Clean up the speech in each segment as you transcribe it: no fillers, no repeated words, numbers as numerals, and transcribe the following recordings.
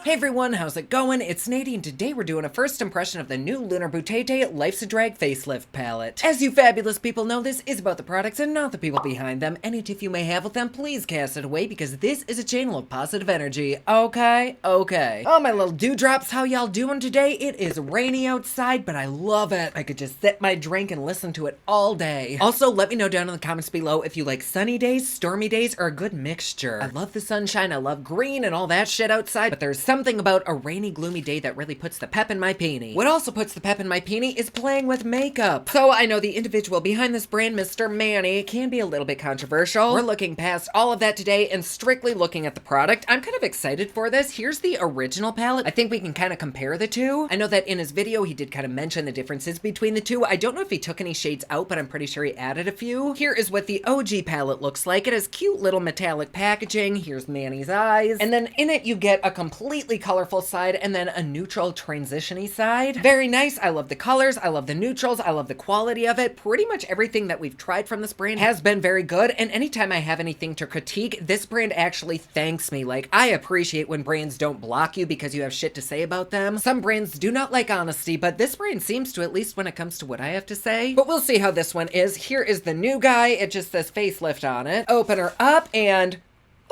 Hey everyone, how's it going? It's Nadie, and today we're doing a first impression of the new Lunar Life's a Drag Facelift palette. As you fabulous people know, this is about the products and not the people behind them. Any tiff you may have with them, please cast it away because this is a channel of positive energy. Okay? Okay. Oh, my little dewdrops, how y'all doing today? It is rainy outside, but I love it. I could just sip my drink and listen to it all day. Also, let me know down in the comments below if you like sunny days, stormy days, or a good mixture. I love the sunshine, I love green and all that shit outside, but there's something about a rainy, gloomy day that really puts the pep in my peenie. What also puts the pep in my peenie is playing with makeup. So I know the individual behind this brand, Mr. Manny, can be a little bit controversial. We're looking past all of that today and strictly looking at the product. I'm kind of excited for this. Here's the original palette. I think we can kind of compare the two. I know that in his video, he did kind of mention the differences between the two. I don't know if he took any shades out, but I'm pretty sure he added a few. Here is what the OG palette looks like. It has cute little metallic packaging. Here's Manny's eyes. And then in it, you get a completely colorful side and then a neutral transition-y side. Very nice. I love the colors. I love the neutrals. I love the quality of it. Pretty much everything that we've tried from this brand has been very good. And anytime I have anything to critique, this brand actually thanks me. Like, I appreciate when brands don't block you because you have shit to say about them. Some brands do not like honesty, but this brand seems to, at least when it comes to what I have to say. But we'll see how this one is. Here is the new guy. It just says facelift on it. Open her up and,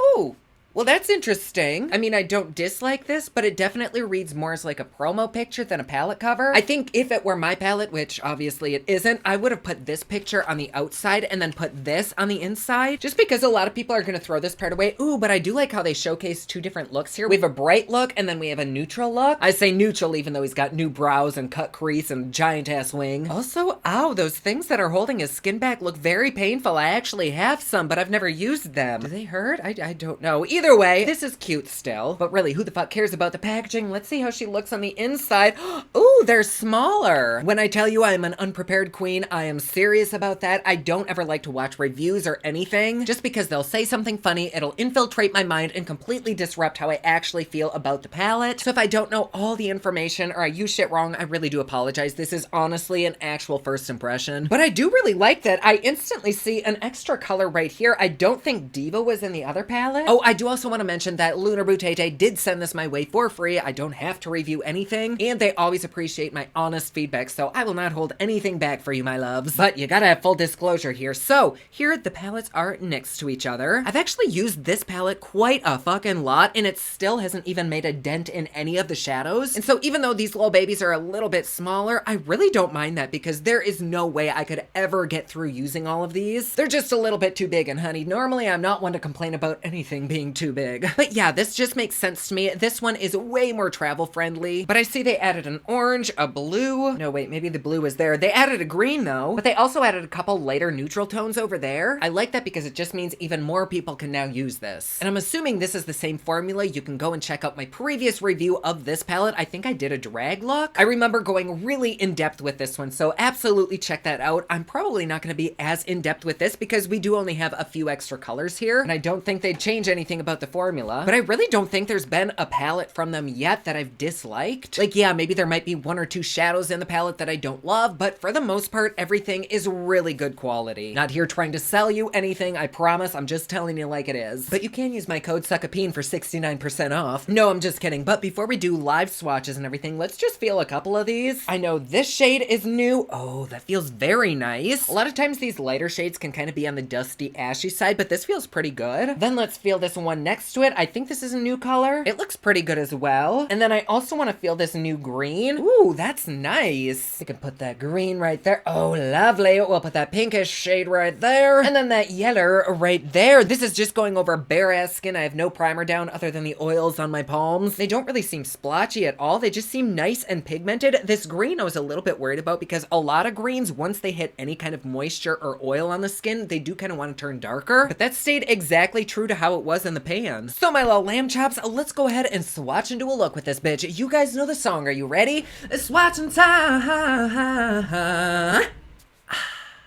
ooh. Well, that's interesting. I mean, I don't dislike this, but it definitely reads more as like a promo picture than a palette cover. I think if it were my palette, which obviously it isn't, I would have put this picture on the outside and then put this on the inside, just because a lot of people are going to throw this part away. Ooh, but I do like how they showcase two different looks here. We have a bright look and then we have a neutral look. I say neutral even though he's got new brows and cut crease and giant ass wing. Also, ow, those things that are holding his skin back look very painful. I actually have some, but I've never used them. Do they hurt? I don't know. Either way, this is cute still, but really, who the fuck cares about the packaging? Let's see how she looks on the inside. Ooh, they're smaller. When I tell you I am an unprepared queen, I am serious about that. I don't ever like to watch reviews or anything, just because they'll say something funny, it'll infiltrate my mind and completely disrupt how I actually feel about the palette. So if I don't know all the information or I use shit wrong, I really do apologize. This is honestly an actual first impression, but I do really like that. I instantly see an extra color right here. I don't think Diva was in the other palette. Oh, I do also want to mention that Lunar did send this my way for free. I don't have to review anything, and they always appreciate my honest feedback, so I will not hold anything back for you, my loves. But you gotta have full disclosure here. So here the palettes are next to each other. I've actually used this palette quite a fucking lot, and it still hasn't even made a dent in any of the shadows. And so even though these little babies are a little bit smaller, I really don't mind that because there is no way I could ever get through using all of these. They're just a little bit too big, and honey, normally I'm not one to complain about anything being too big. But yeah, this just makes sense to me. This one is way more travel friendly, but I see they added an orange, a blue. No, wait, maybe the blue is there. They added a green though, but they also added a couple lighter neutral tones over there. I like that because it just means even more people can now use this. And I'm assuming this is the same formula. You can go and check out my previous review of this palette. I think I did a drag look. I remember going really in depth with this one, so absolutely check that out. I'm probably not going to be as in depth with this because we do only have a few extra colors here, and I don't think they'd change anything about the formula, but I really don't think there's been a palette from them yet that I've disliked. Like, yeah, maybe there might be one or two shadows in the palette that I don't love, but for the most part, everything is really good quality. Not here trying to sell you anything, I promise. I'm just telling you like it is. But you can use my code SUCKAPEEN for 69% off. No, I'm just kidding. But before we do live swatches and everything, let's just feel a couple of these. I know this shade is new. Oh, that feels very nice. A lot of times these lighter shades can kind of be on the dusty, ashy side, but this feels pretty good. Then let's feel this one next to it. I think this is a new color. It looks pretty good as well. And then I also want to feel this new green. Ooh, that's nice. We can put that green right there. Oh, lovely. We'll put that pinkish shade right there. And then that yellow right there. This is just going over bare ass skin. I have no primer down other than the oils on my palms. They don't really seem splotchy at all. They just seem nice and pigmented. This green I was a little bit worried about because a lot of greens, once they hit any kind of moisture or oil on the skin, they do kind of want to turn darker. But that stayed exactly true to how it was in the pan. So my little lamb chops, let's go ahead and swatch into a look with this bitch. You guys know the song. Are you ready? It's swatching time.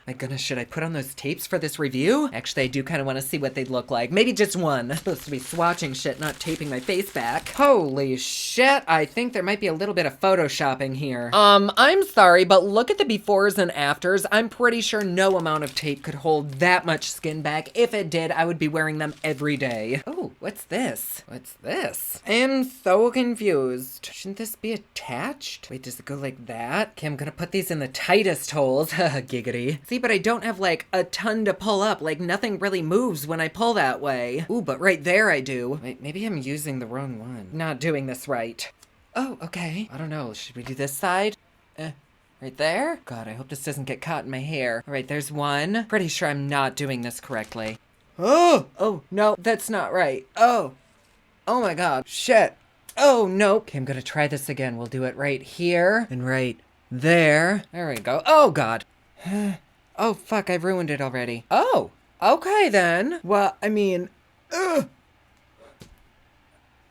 My goodness, should I put on those tapes for this review? Actually, I do kind of want to see what they'd look like. Maybe just one. I'm supposed to be swatching shit, not taping my face back. Holy shit, I think there might be a little bit of photoshopping here. I'm sorry, but look at the befores and afters. I'm pretty sure no amount of tape could hold that much skin back. If it did, I would be wearing them every day. Oh, what's this? What's this? I'm so confused. Shouldn't this be attached? Wait, does it go like that? Okay, I'm gonna put these in the tightest holes. Giggity. See, but I don't have like a ton to pull up. Like nothing really moves when I pull that way. Ooh, but right there I do. Wait, maybe I'm using the wrong one. Not doing this right. Oh, okay. I don't know. Should we do this side? Right there? God, I hope this doesn't get caught in my hair. All right, there's one. Pretty sure I'm not doing this correctly. Oh, no, that's not right. Oh my God, shit. Oh, no. Okay, I'm gonna try this again. We'll do it right here and right there. There we go. Oh, God. Oh, fuck, I've ruined it already. Oh, okay then. Well, I mean,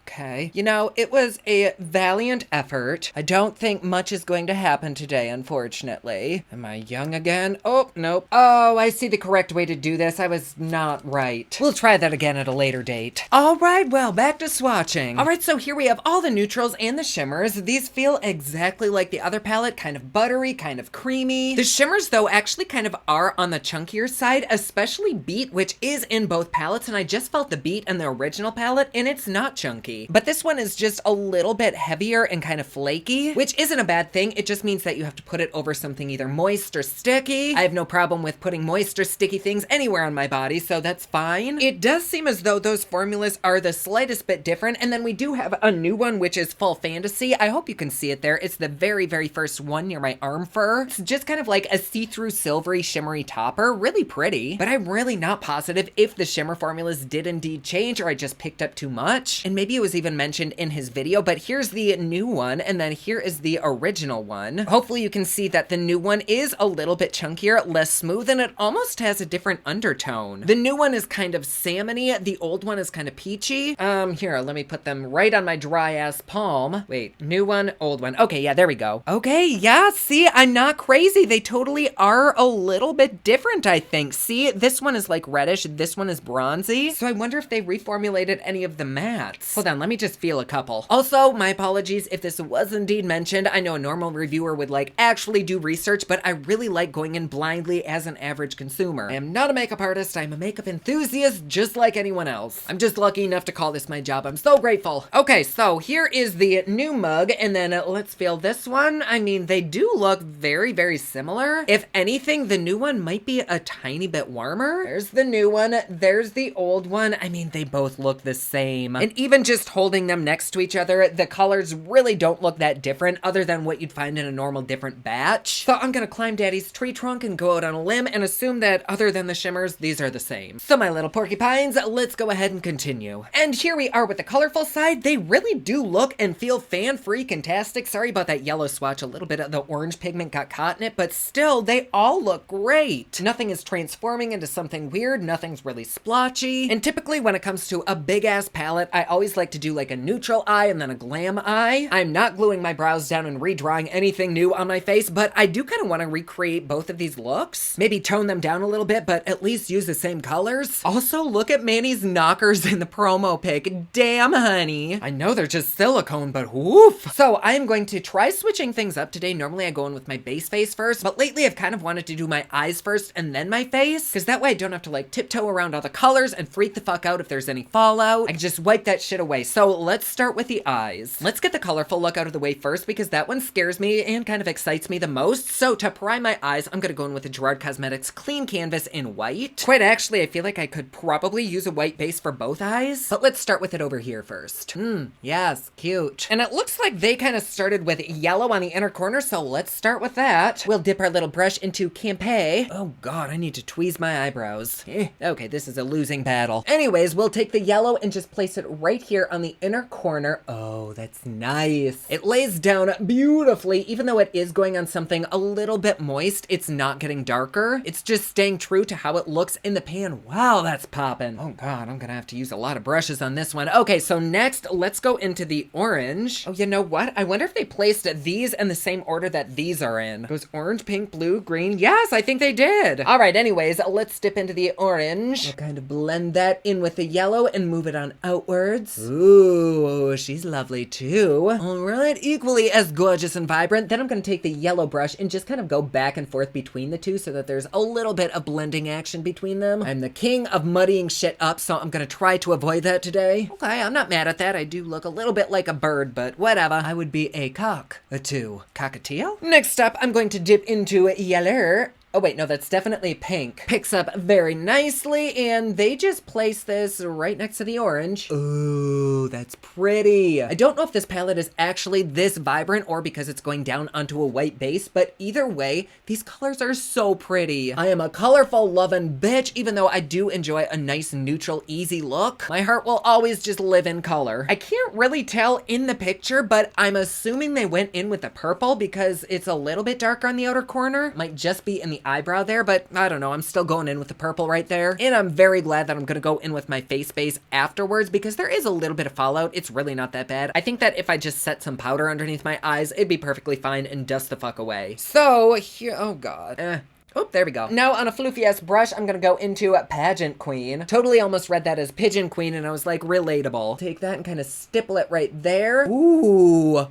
okay. You know, it was a valiant effort. I don't think much is going to happen today, unfortunately. Am I young again? Oh, nope. Oh, I see the correct way to do this. I was not right. We'll try that again at a later date. All right, well, back to swatching. All right, so here we have all the neutrals and the shimmers. These feel exactly like the other palette, kind of buttery, kind of creamy. The shimmers, though, actually kind of are on the chunkier side, especially Beat, which is in both palettes, and I just felt the Beat in the original palette, and it's not chunky. But this one is just a little bit heavier and kind of flaky, which isn't a bad thing. It just means that you have to put it over something either moist or sticky. I have no problem with putting moist or sticky things anywhere on my body, so that's fine. It does seem as though those formulas are the slightest bit different, and then we do have a new one, which is Full Fantasy. I hope you can see it there. It's the very, very first one near my arm fur. It's just kind of like a see-through silvery shimmery topper. Really pretty, but I'm really not positive if the shimmer formulas did indeed change or I just picked up too much. And maybe it was even mentioned in his video, but here's the new one, and then here is the original one. Hopefully you can see that the new one is a little bit chunkier, less smooth, and it almost has a different undertone. The new one is kind of salmony, the old one is kind of peachy. Here, let me put them right on my dry ass palm. Wait, new one, old one. Okay, yeah, there we go. Okay, yeah, see, I'm not crazy. They totally are a little bit different, I think. See, this one is like reddish, this one is bronzy. So I wonder if they reformulated any of the mattes. Hold on, let me just feel a couple. Also, my apologies if this was indeed mentioned. I know a normal reviewer would like actually do research, but I really like going in blindly as an average consumer. I am not a makeup artist. I'm a makeup enthusiast just like anyone else. I'm just lucky enough to call this my job. I'm so grateful. Okay, so here is the new mug, and then let's feel this one. I mean, they do look very, very similar. If anything, the new one might be a tiny bit warmer. There's the new one. There's the old one. I mean, they both look the same. And even just holding them next to each other, the colors really don't look that different other than what you'd find in a normal different batch. So I'm gonna climb Daddy's tree trunk and go out on a limb and assume that other than the shimmers, these are the same. So my little porcupines, let's go ahead and continue. And here we are with the colorful side. They really do look and feel fan-freaking-tastic. Sorry about that yellow swatch. A little bit of the orange pigment got caught in it, but still, they all look great. Nothing is transforming into something weird. Nothing's really splotchy. And typically when it comes to a big-ass palette, I always like to do like a neutral eye and then a glam eye. I'm not gluing my brows down and redrawing anything new on my face, but I do kind of want to recreate both of these looks. Maybe tone them down a little bit, but at least use the same colors. Also, look at Manny's knockers in the promo pic. Damn, honey. I know they're just silicone, but woof. So I am going to try switching things up today. Normally I go in with my base face first, but lately I've kind of wanted to do my eyes first and then my face, because that way I don't have to like tiptoe around all the colors and freak the fuck out if there's any fallout. I can just wipe that shit away. So let's start with the eyes. Let's get the colorful look out of the way first, because that one scares me and kind of excites me the most. So to prime my eyes, I'm gonna go in with the Gerard Cosmetics Clean Canvas in white. Quite actually, I feel like I could probably use a white base for both eyes, but let's start with it over here first. Yes, cute. And it looks like they kind of started with yellow on the inner corner, so let's start with that. We'll dip our little brush into Campe. Oh God, I need to tweeze my eyebrows. Okay, this is a losing battle. Anyways, we'll take the yellow and just place it right here on the inner corner. Oh, that's nice. It lays down beautifully, even though it is going on something a little bit moist. It's not getting darker. It's just staying true to how it looks in the pan. Wow, that's popping. Oh God, I'm gonna have to use a lot of brushes on this one. Okay, so next, let's go into the orange. Oh, you know what? I wonder if they placed these in the same order that these are in. It goes orange, pink, blue, green. Yes, I think they did. All right, anyways, let's dip into the orange. We'll kind of blend that in with the yellow and move it on outwards. Ooh, she's lovely too. All right, equally as gorgeous and vibrant. Then I'm gonna take the yellow brush and just kind of go back and forth between the two so that there's a little bit of blending action between them. I'm the king of muddying shit up, so I'm gonna try to avoid that today. Okay, I'm not mad at that. I do look a little bit like a bird, but whatever. I would be a cock. A two. Cockatiel? Next up, I'm going to dip into yellow. Oh wait, no, that's definitely pink. Picks up very nicely, and they just place this right next to the orange. Ooh, that's pretty. I don't know if this palette is actually this vibrant or because it's going down onto a white base, but either way, these colors are so pretty. I am a colorful loving bitch, even though I do enjoy a nice neutral, easy look. My heart will always just live in color. I can't really tell in the picture, but I'm assuming they went in with the purple because it's a little bit darker on the outer corner. Might just be in the eyebrow there, but I don't know. I'm still going in with the purple right there. And I'm very glad that I'm gonna go in with my face base afterwards because there is a little bit of fallout. It's really not that bad. I think that if I just set some powder underneath my eyes, it'd be perfectly fine and dust the fuck away. So here, oh God. Oh, there we go. Now on a floofy-ass brush, I'm gonna go into Pageant Queen. Totally almost read that as Pigeon Queen, and I was like, relatable. Take that and kind of stipple it right there. Ooh,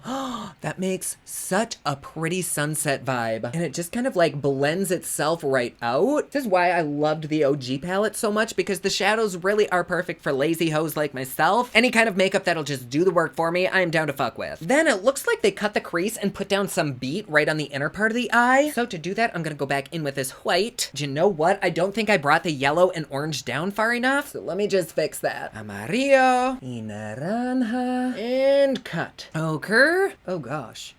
that makes such a pretty sunset vibe. And it just kind of like blends itself right out. This is why I loved the OG palette so much, because the shadows really are perfect for lazy hoes like myself. Any kind of makeup that'll just do the work for me, I am down to fuck with. Then it looks like they cut the crease and put down some beat right on the inner part of the eye. So to do that, I'm gonna go back in with this white. Do you know what? I don't think I brought the yellow and orange down far enough. So let me just fix that. Amarillo. Y naranja. And cut. Ochre. Oh gosh.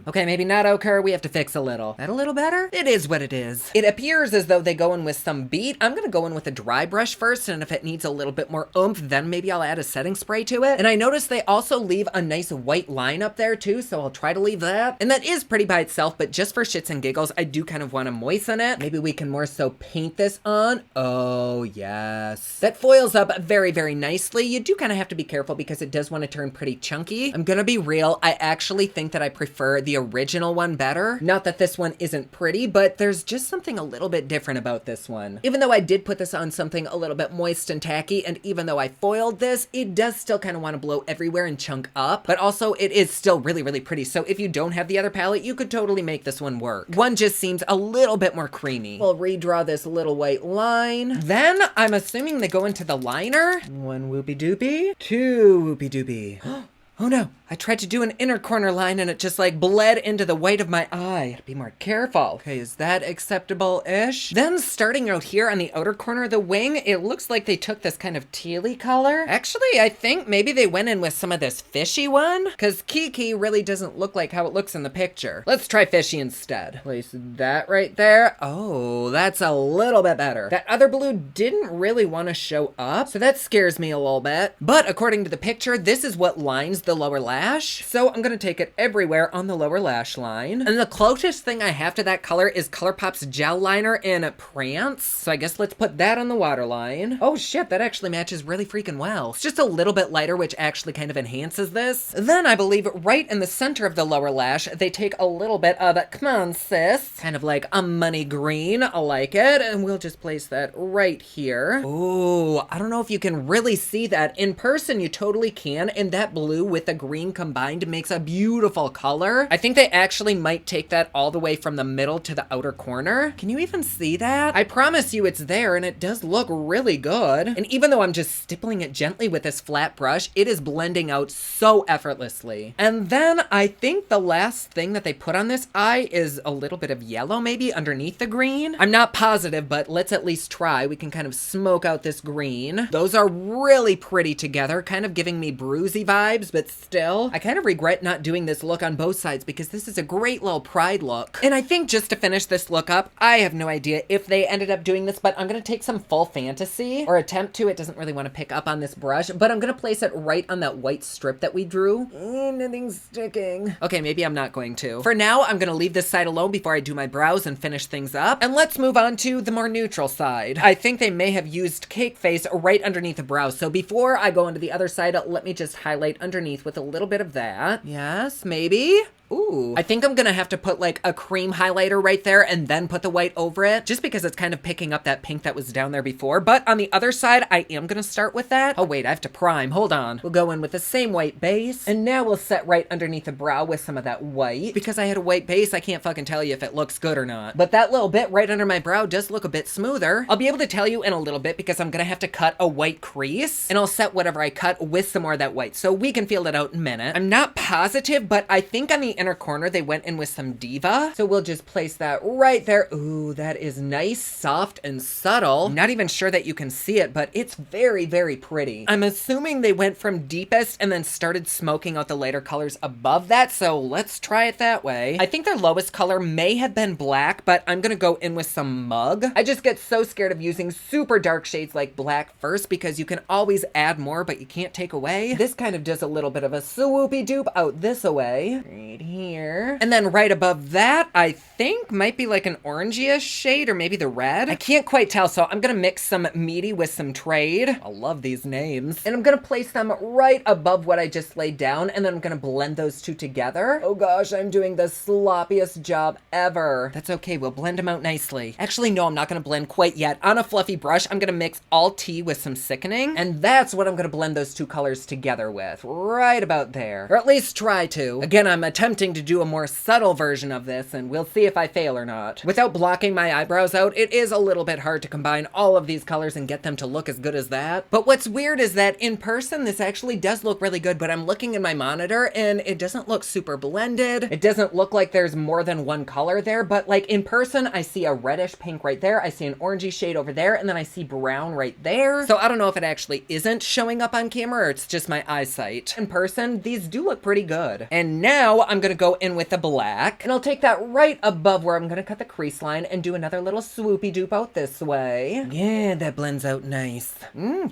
Okay, maybe not ochre. We have to fix a little. That a little better? It is what it is. It appears as though they go in with some beat. I'm gonna go in with a dry brush first, and if it needs a little bit more oomph, then maybe I'll add a setting spray to it. And I noticed they also leave a nice white line up there too, so I'll try to leave that. And that is pretty by itself, but just for shits and giggles, I do kind of want to moisten it. Maybe we can more so paint this on. Oh, yes. That foils up very, very nicely. You do kind of have to be careful because it does want to turn pretty chunky. I'm gonna be real. I actually think that I prefer the original one better. Not that this one isn't pretty, but there's just something a little bit different about this one. Even though I did put this on something a little bit moist and tacky, and even though I foiled this, it does still kind of want to blow everywhere and chunk up, but also it is still really, really pretty. So if you don't have the other palette, you could totally make this one work. One just seems a little bit more creamy. We'll redraw this little white line. Then I'm assuming they go into the liner. One whoopie doopie, two whoopie doopie. Oh no, I tried to do an inner corner line and it just like bled into the white of my eye. Gotta be more careful. Okay, is that acceptable-ish? Then starting out here on the outer corner of the wing, it looks like they took this kind of tealy color. Actually, I think maybe they went in with some of this fishy one, because Kiki really doesn't look like how it looks in the picture. Let's try fishy instead. Place that right there. Oh, that's a little bit better. That other blue didn't really want to show up, so that scares me a little bit. But according to the picture, this is what lines the lower lash. So I'm gonna take it everywhere on the lower lash line. And the closest thing I have to that color is ColourPop's gel liner in Prance. So I guess let's put that on the waterline. Oh shit, that actually matches really freaking well. It's just a little bit lighter, which actually kind of enhances this. Then I believe right in the center of the lower lash, they take a little bit of, come on sis, kind of like a money green. I like it. And we'll just place that right here. Ooh, I don't know if you can really see that. In person, you totally can. And that blue with the green combined makes a beautiful color. I think they actually might take that all the way from the middle to the outer corner. Can you even see that? I promise you it's there and it does look really good. And even though I'm just stippling it gently with this flat brush, it is blending out so effortlessly. And then I think the last thing that they put on this eye is a little bit of yellow maybe underneath the green. I'm not positive, but let's at least try. We can kind of smoke out this green. Those are really pretty together, kind of giving me bruisey vibes, but it still. I kind of regret not doing this look on both sides because this is a great little pride look. And I think just to finish this look up, I have no idea if they ended up doing this, but I'm gonna take some Full Fantasy, or attempt to. It doesn't really want to pick up on this brush, but I'm gonna place it right on that white strip that we drew. Nothing's sticking. Okay, maybe I'm not going to. For now, I'm gonna leave this side alone before I do my brows and finish things up. And let's move on to the more neutral side. I think they may have used Cake Face right underneath the brows. So before I go into the other side, let me just highlight underneath with a little bit of that. Yes, maybe. Ooh, I think I'm gonna have to put like a cream highlighter right there and then put the white over it, just because it's kind of picking up that pink that was down there before. But on the other side, I am gonna start with that. Oh wait, I have to prime, hold on. We'll go in with the same white base, and now we'll set right underneath the brow with some of that white. Because I had a white base, I can't fucking tell you if it looks good or not. But that little bit right under my brow does look a bit smoother. I'll be able to tell you in a little bit because I'm gonna have to cut a white crease, and I'll set whatever I cut with some more of that white, so we can feel it out in a minute. I'm not positive, but I think on the inner corner, they went in with some Diva. So we'll just place that right there. Ooh, that is nice, soft, and subtle. I'm not even sure that you can see it, but it's very, very pretty. I'm assuming they went from deepest and then started smoking out the lighter colors above that, so let's try it that way. I think their lowest color may have been black, but I'm gonna go in with some Mug. I just get so scared of using super dark shades like black first because you can always add more, but you can't take away. This kind of does a little bit of a swoopy doop out this away. Right here. And then right above that, I think might be like an orangey-ish shade, or maybe the red. I can't quite tell, so I'm gonna mix some Meaty with some Trade. I love these names. And I'm gonna place them right above what I just laid down, and then I'm gonna blend those two together. Oh gosh, I'm doing the sloppiest job ever. That's okay, we'll blend them out nicely. Actually, no, I'm not gonna blend quite yet. On a fluffy brush, I'm gonna mix all tea with some Sickening, and that's what I'm gonna blend those two colors together with. Right about there. Or at least try to. Again, I'm attempting to do a more subtle version of this, and we'll see if I fail or not. Without blocking my eyebrows out, it is a little bit hard to combine all of these colors and get them to look as good as that. But what's weird is that in person, this actually does look really good, but I'm looking in my monitor and it doesn't look super blended. It doesn't look like there's more than one color there, but like in person, I see a reddish pink right there, I see an orangey shade over there, and then I see brown right there. So I don't know if it actually isn't showing up on camera or it's just my eyesight. In person, these do look pretty good. And now I'm gonna go in with the black, and I'll take that right above where I'm gonna cut the crease line and do another little swoopy doop out this way. Yeah, that blends out nice.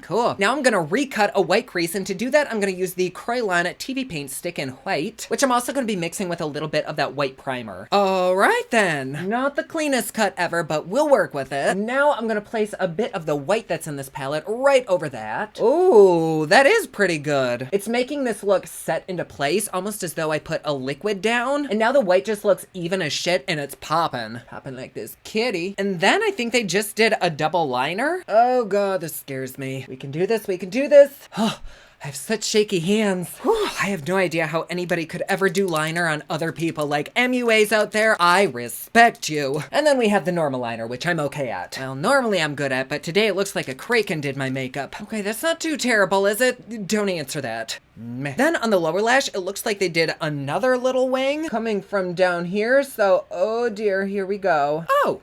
Cool. Now I'm gonna recut a white crease, and to do that, I'm gonna use the Crayon TV Paint Stick in white, which I'm also gonna be mixing with a little bit of that white primer. All right then. Not the cleanest cut ever, but we'll work with it. Now I'm gonna place a bit of the white that's in this palette right over that. Ooh, that is pretty good. It's making this look set into place, almost as though I put a liquid down, and now the white just looks even as shit, and it's popping. Popping like this kitty. And then I think they just did a double liner. Oh god, this scares me. We can do this, we can do this. Oh, I have such shaky hands. Whew, I have no idea how anybody could ever do liner on other people. Like MUAs out there, I respect you. And then we have the normal liner, which I'm okay at. Well, normally I'm good at, but today it looks like a Kraken did my makeup. Okay, that's not too terrible, is it? Don't answer that. Meh. Then on the lower lash, it looks like they did another little wing coming from down here. So, oh dear, here we go. Oh.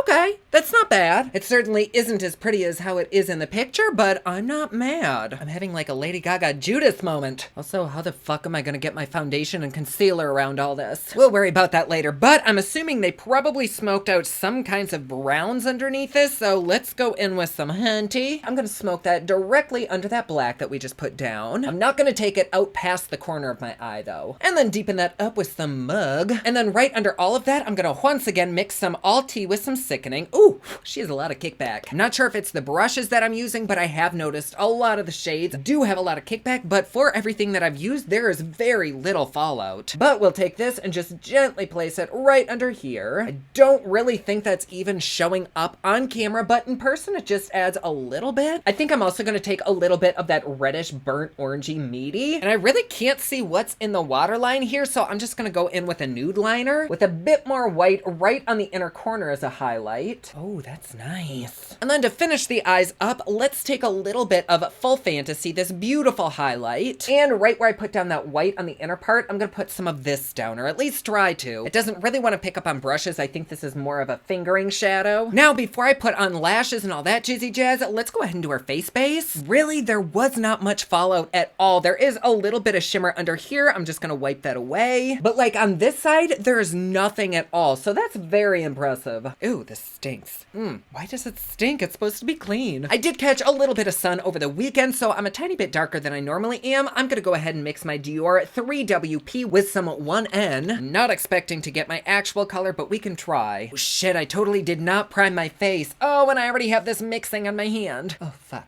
Okay, that's not bad. It certainly isn't as pretty as how it is in the picture, but I'm not mad. I'm having like a Lady Gaga Judas moment. Also, how the fuck am I gonna get my foundation and concealer around all this? We'll worry about that later, but I'm assuming they probably smoked out some kinds of browns underneath this, so let's go in with some Hunty. I'm gonna smoke that directly under that black that we just put down. I'm not gonna take it out past the corner of my eye though. And then deepen that up with some Mug. And then right under all of that, I'm gonna once again mix some All Tea with some Sickening. Ooh, she has a lot of kickback. I'm not sure if it's the brushes that I'm using, but I have noticed a lot of the shades do have a lot of kickback, but for everything that I've used, there is very little fallout. But we'll take this and just gently place it right under here. I don't really think that's even showing up on camera, but in person, it just adds a little bit. I think I'm also gonna take a little bit of that reddish burnt orangey Meaty, and I really can't see what's in the waterline here, so I'm just gonna go in with a nude liner with a bit more white right on the inner corner as a highlight. highlight. Oh, that's nice. And then to finish the eyes up, let's take a little bit of Full Fantasy, this beautiful highlight. And right where I put down that white on the inner part, I'm gonna put some of this down, or at least try to. It doesn't really want to pick up on brushes. I think this is more of a fingering shadow. Now, before I put on lashes and all that jizzy jazz, let's go ahead and do our face base. Really, there was not much fallout at all. There is a little bit of shimmer under here. I'm just gonna wipe that away. But like on this side, there's nothing at all. So that's very impressive. Ooh, this stinks. Why does it stink? It's supposed to be clean. I did catch a little bit of sun over the weekend, so I'm a tiny bit darker than I normally am. I'm gonna go ahead and mix my Dior 3WP with some 1N. Not expecting to get my actual color, but we can try. Oh, shit, I totally did not prime my face. Oh, and I already have this mixing on my hand. Oh, fuck.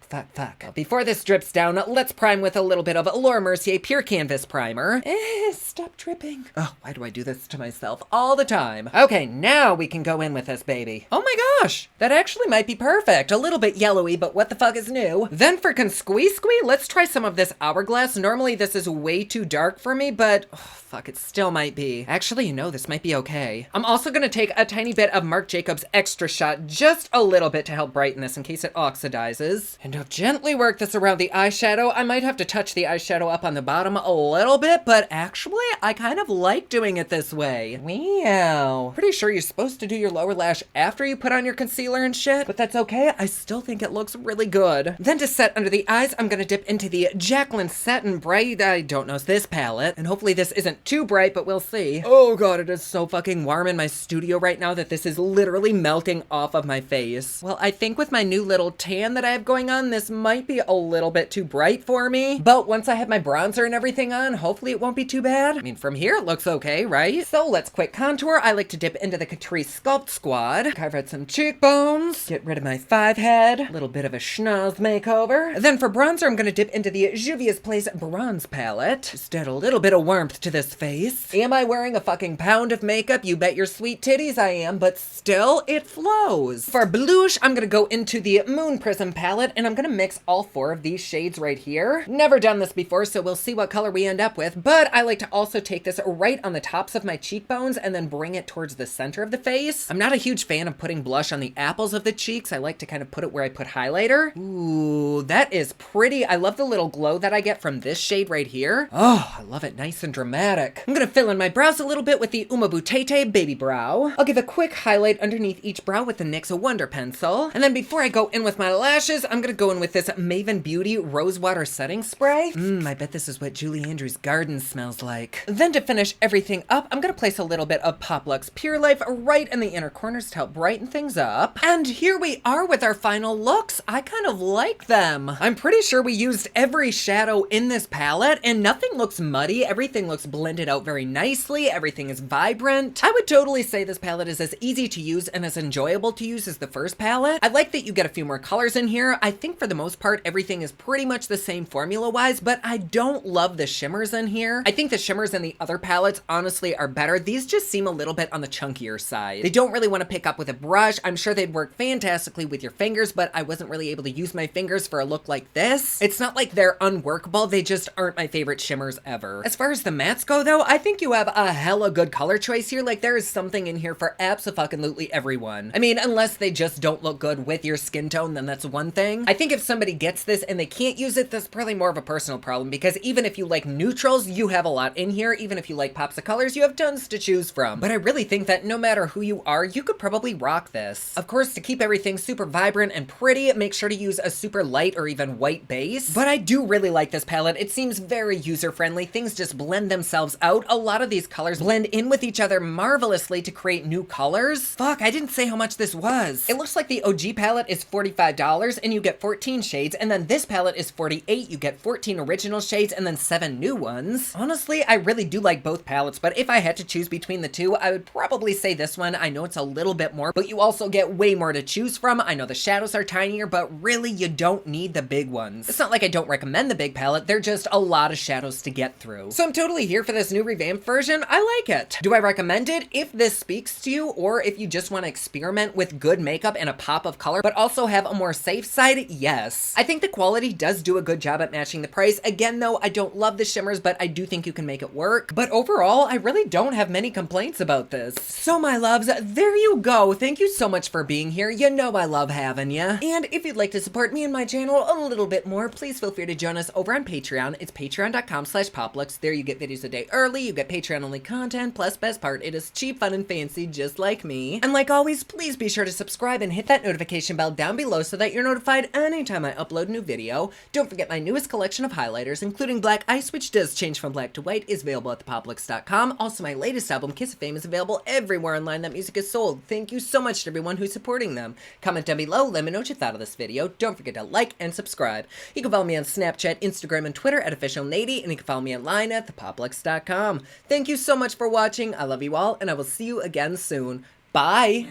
Before this drips down, let's prime with a little bit of Laura Mercier Pure Canvas Primer. Stop dripping. Oh, why do I do this to myself all the time? Okay, now we can go in with this baby. Oh my gosh, that actually might be perfect. A little bit yellowy, but what the fuck is new? Then for Squee, let's try some of this Hourglass. Normally this is way too dark for me, but oh, fuck, it still might be. Actually, you know, this might be okay. I'm also gonna take a tiny bit of Marc Jacobs Extra Shot, just a little bit to help brighten this in case it oxidizes. And I'll gently work this around the eyeshadow. I might have to touch the eyeshadow up on the bottom a little bit, but actually, I kind of like doing it this way. Wow. Pretty sure you're supposed to do your lower lash after you put on your concealer and shit, but that's okay. I still think it looks really good. Then to set under the eyes, I'm gonna dip into the Jaclyn Satin Bright, I don't know, this palette, and hopefully this isn't too bright, but we'll see. Oh god, it is so fucking warm in my studio right now that this is literally melting off of my face. Well, I think with my new little tan that I have going on, this might be a little bit too bright for me, but once I have my bronzer and everything on, hopefully it won't be too bad. I mean, from here it looks okay, right? So let's quick contour. I like to dip into the Catrice Sculpt Squad, carve out some cheekbones, get rid of my 5 head, a little bit of a schnoz makeover. Then for bronzer, I'm gonna dip into the Juvia's Place Bronze Palette. Just add a little bit of warmth to this face. Am I wearing a fucking pound of makeup? You bet your sweet titties I am, but still, it flows. For blush, I'm gonna go into the Moon Prism palette, and I'm gonna mix all 4 of these shades right here. Never done this before, so we'll see what color we end up with, but I like to also take this right on the tops of my cheekbones and then bring it towards the center of the face. I'm not a huge fan of putting blush on the apples of the cheeks. I like to kind of put it where I put highlighter. Ooh, that is pretty. I love the little glow that I get from this shade right here. Oh, I love it nice and dramatic. I'm gonna fill in my brows a little bit with the Uma Butete Baby Brow. I'll give a quick highlight underneath each brow with the NYX Wonder Pencil. And then before I go in with my lashes, I'm gonna go in with this Maven Beauty Rosewater Setting Spray. I bet this is what Julie Andrews' garden smells like. Then to finish everything up, I'm gonna place a little bit of Pop Lux Pure Life right in the inner corners to help brighten things up. And here we are with our final looks. I kind of like them. I'm pretty sure we used every shadow in this palette and nothing looks muddy. Everything looks blended out very nicely. Everything is vibrant. I would totally say this palette is as easy to use and as enjoyable to use as the first palette. I like that you get a few more colors in here. I think for the most part, everything is pretty much the same formula-wise, but I don't love the shimmers in here. I think the shimmers in the other palettes honestly are better. These just seem a little bit on the chunkier side. They don't really want to pick up with a brush. I'm sure they'd work fantastically with your fingers, but I wasn't really able to use my fingers for a look like this. It's not like they're unworkable, they just aren't my favorite shimmers ever. As far as the mattes go though, I think you have a hella good color choice here. Like there is something in here for abso-fucking-lutely everyone. I mean, unless they just don't look good with your skin tone, then that's one thing. I think if somebody gets this and they can't use it, that's probably more of a personal problem, because even if you like neutrals, you have a lot in here. Even if you like pops of colors, you have tons to choose from. But I really think that no matter who you are, you could probably rock this. Of course, to keep everything super vibrant and pretty, make sure to use a super light or even white base. But I do really like this palette. It seems very user-friendly. Things just blend themselves out. A lot of these colors blend in with each other marvelously to create new colors. Fuck, I didn't say how much this was. It looks like the OG palette is $45 and you get 14 shades, and then this palette is $48. You get 14 original shades and then 7 new ones. Honestly, I really do like both palettes, but if I had to choose between the two, I would probably say this one. I know it's a little bit more, but you also get way more to choose from. I know the shadows are tinier, but really you don't need the big ones. It's not like I don't recommend the big palette, they're just a lot of shadows to get through. So I'm totally here for this new revamped version. I like it. Do I recommend it? If this speaks to you, or if you just want to experiment with good makeup and a pop of color, but also have a more safe side, yes. I think the quality does do a good job at matching the price. Again though, I don't love the shimmers, but I do think you can make it work. But overall, I really don't have many complaints about this. So my loves, there you go. go. Thank you so much for being here. You know I love having ya. And if you'd like to support me and my channel a little bit more, please feel free to join us over on Patreon. It's patreon.com/poplux. There you get videos a day early, you get Patreon-only content, plus best part, it is cheap, fun, and fancy, just like me. And like always, please be sure to subscribe and hit that notification bell down below so that you're notified anytime I upload a new video. Don't forget my newest collection of highlighters, including Black Ice, which does change from black to white, is available at thepoplux.com. Also, my latest album, Kiss of Fame, is available everywhere online that music is sold. Thank you so much to everyone who's supporting them. Comment down below, let me know what you thought of this video. Don't forget to like and subscribe. You can follow me on Snapchat, Instagram, and Twitter at officialnady, and you can follow me online at thepoplux.com. Thank you so much for watching. I love you all, and I will see you again soon. Bye!